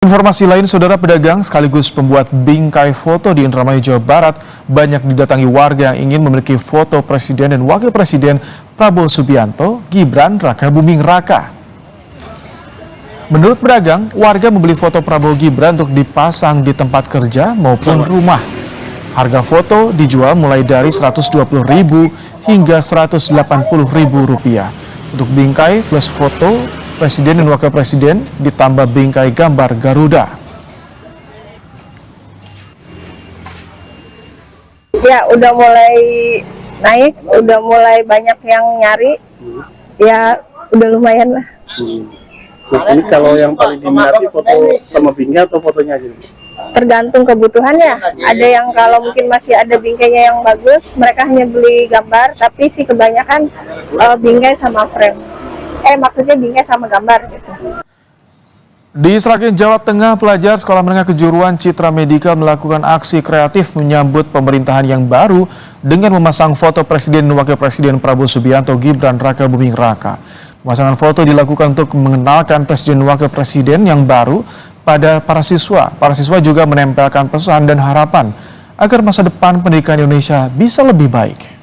Informasi lain, saudara, pedagang sekaligus pembuat bingkai foto di Indramayu, Jawa Barat banyak didatangi warga yang ingin memiliki foto Presiden dan Wakil Presiden Prabowo Subianto, Gibran Raka Buming Raka. Menurut pedagang, warga membeli foto Prabowo Gibran untuk dipasang di tempat kerja maupun rumah. Harga foto dijual mulai dari Rp120.000 hingga Rp180.000. Untuk bingkai plus foto Presiden dan Wakil Presiden ditambah bingkai gambar Garuda. Ya, udah mulai naik, udah mulai banyak yang nyari. Ya, udah lumayan lah. Nah, ini kalau yang paling diminati foto sama bingkai atau fotonya aja? Tergantung kebutuhannya. Ada yang kalau mungkin masih ada bingkainya yang bagus, mereka hanya beli gambar, tapi sih kebanyakan bingkai sama frame. Maksudnya bingkai sama gambar gitu. Di Sragen, Jawa Tengah, pelajar Sekolah Menengah Kejuruan Citra Medika melakukan aksi kreatif menyambut pemerintahan yang baru dengan memasang foto Presiden dan Wakil Presiden Prabowo Subianto, Gibran Raka Buming Raka. Pemasangan foto dilakukan untuk mengenalkan Presiden dan Wakil Presiden yang baru pada para siswa. Para siswa juga menempelkan pesan dan harapan agar masa depan pendidikan Indonesia bisa lebih baik.